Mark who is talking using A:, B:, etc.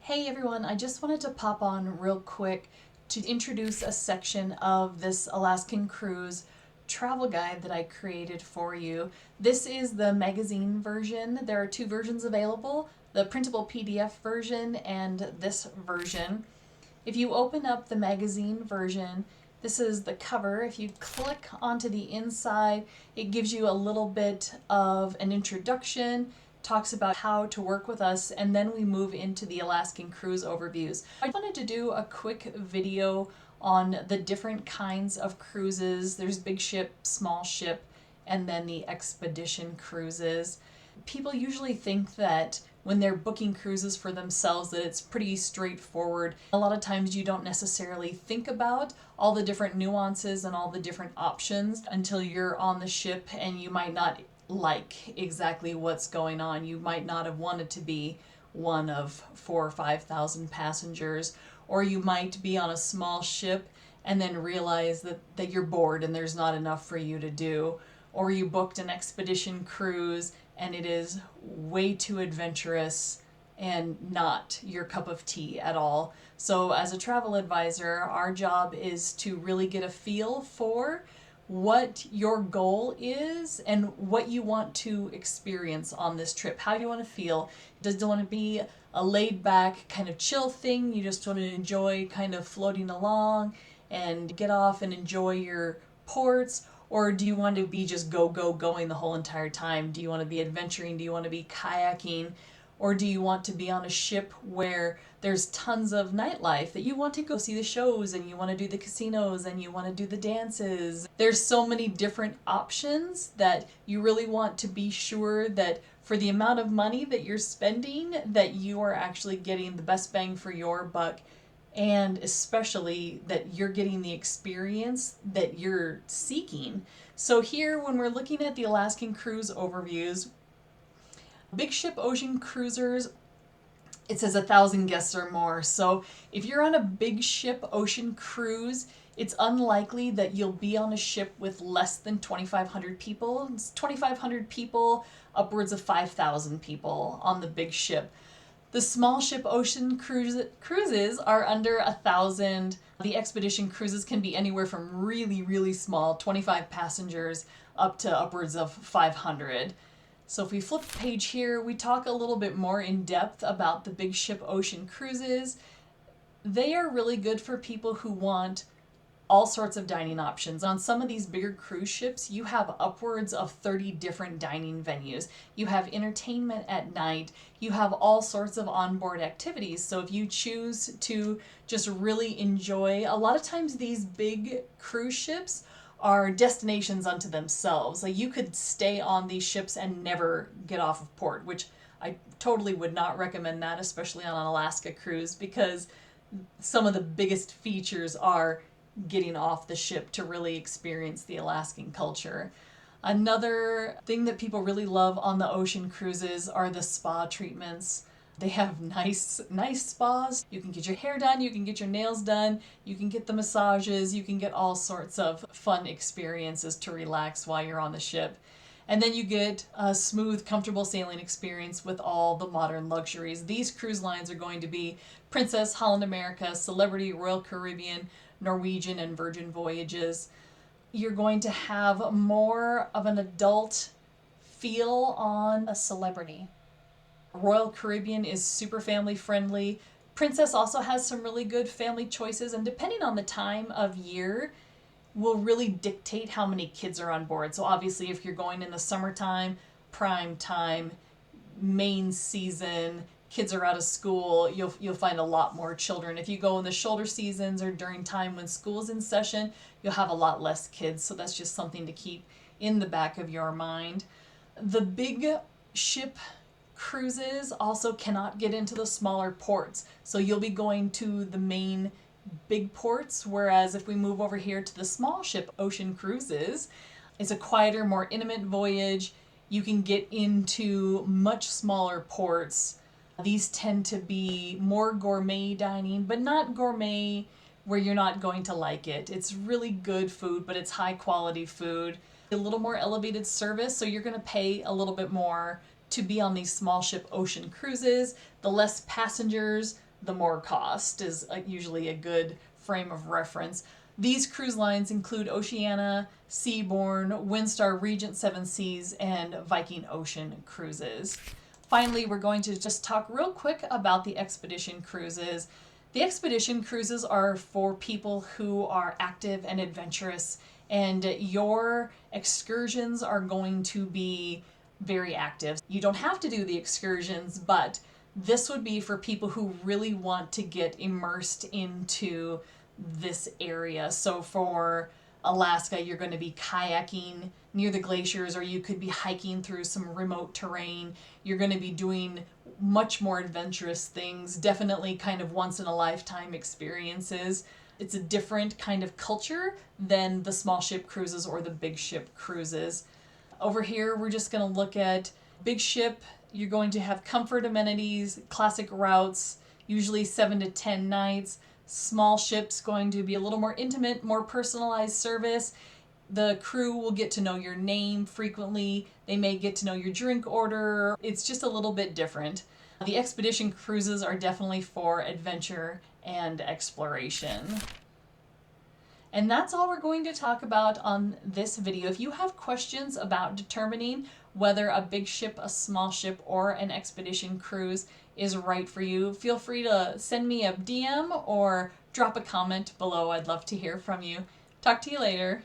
A: Hey everyone, I just wanted to pop on real quick to introduce a section of this Alaskan cruise travel guide that I created for you. This is the magazine version. There are two versions available, the printable PDF version and this version. If you open up the magazine version, this is the cover. If you click onto the inside, it gives you a little bit of an introduction, talks about how to work with us, and then we move into the Alaskan cruise overviews. I wanted to do a quick video on the different kinds of cruises. There's big ship, small ship, and then the expedition cruises. People usually think that when they're booking cruises for themselves that it's pretty straightforward. A lot of times you don't necessarily think about all the different nuances and all the different options until you're on the ship, and you might not like exactly what's going on. You might not have wanted to be one of 4,000 or 5,000 passengers, or you might be on a small ship and then realize that you're bored and there's not enough for you to do, or you booked an expedition cruise and it is way too adventurous and not your cup of tea at all. So as a travel advisor, our job is to really get a feel for what your goal is and what you want to experience on this trip. How do you want to feel? Does it want to be a laid back kind of chill thing? You just want to enjoy kind of floating along and get off and enjoy your ports? Or do you want to be just going the whole entire time? Do you want to be adventuring? Do you want to be kayaking? Or do you want to be on a ship where there's tons of nightlife, that you want to go see the shows and you want to do the casinos and you want to do the dances? There's so many different options that you really want to be sure that for the amount of money that you're spending, that you are actually getting the best bang for your buck, and especially that you're getting the experience that you're seeking. So here, when we're looking at the Alaskan cruise overviews, big ship ocean cruisers, it says 1,000 guests or more. So if you're on a big ship ocean cruise, it's unlikely that you'll be on a ship with less than 2,500 people. It's 2,500 people, upwards of 5,000 people on the big ship. The small ship ocean cruises are under 1,000. The expedition cruises can be anywhere from really, really small, 25 passengers, up to upwards of 500. So if we flip the page here, we talk a little bit more in depth about the big ship ocean cruises. They are really good for people who want all sorts of dining options. On some of these bigger cruise ships, you have upwards of 30 different dining venues. You have entertainment at night. You have all sorts of onboard activities. So if you choose to just really enjoy, a lot of times these big cruise ships are destinations unto themselves. Like, you could stay on these ships and never get off of port, which I totally would not recommend that, especially on an Alaska cruise, because some of the biggest features are getting off the ship to really experience the Alaskan culture. Another thing that people really love on the ocean cruises are the spa treatments. They have nice spas. You can get your hair done, you can get your nails done, you can get the massages, you can get all sorts of fun experiences to relax while you're on the ship. And then you get a smooth, comfortable sailing experience with all the modern luxuries. These cruise lines are going to be Princess, Holland America, Celebrity, Royal Caribbean, Norwegian, and Virgin Voyages. You're going to have more of an adult feel on a Celebrity. Royal Caribbean is super family friendly. Princess also has some really good family choices, and depending on the time of year, will really dictate how many kids are on board. So obviously if you're going in the summertime, prime time, main season, kids are out of school, you'll find a lot more children. If you go in the shoulder seasons or during time when school's in session, you'll have a lot less kids. So that's just something to keep in the back of your mind. The big ship cruises also cannot get into the smaller ports. So you'll be going to the main big ports, whereas if we move over here to the small ship ocean cruises, it's a quieter, more intimate voyage. You can get into much smaller ports. These tend to be more gourmet dining, but not gourmet where you're not going to like it. It's really good food, but it's high quality food. A little more elevated service, so you're going to pay a little bit more to be on these small ship ocean cruises. The less passengers, the more cost is usually a good frame of reference. These cruise lines include Oceania, Seabourn, Windstar, Regent Seven Seas, and Viking Ocean cruises. Finally, we're going to just talk real quick about the expedition cruises. The expedition cruises are for people who are active and adventurous, and your excursions are going to be very active. You don't have to do the excursions, but this would be for people who really want to get immersed into this area. So for Alaska, you're going to be kayaking near the glaciers, or you could be hiking through some remote terrain. You're going to be doing much more adventurous things, definitely kind of once in a lifetime experiences. It's a different kind of culture than the small ship cruises or the big ship cruises. Over here, we're just going to look at big ship. You're going to have comfort amenities, classic routes, usually 7 to 10 nights. Small ship's going to be a little more intimate, more personalized service. The crew will get to know your name frequently. They may get to know your drink order. It's just a little bit different. The expedition cruises are definitely for adventure and exploration. And that's all we're going to talk about on this video. If you have questions about determining whether a big ship, a small ship, or an expedition cruise is right for you, feel free to send me a DM or drop a comment below. I'd love to hear from you. Talk to you later.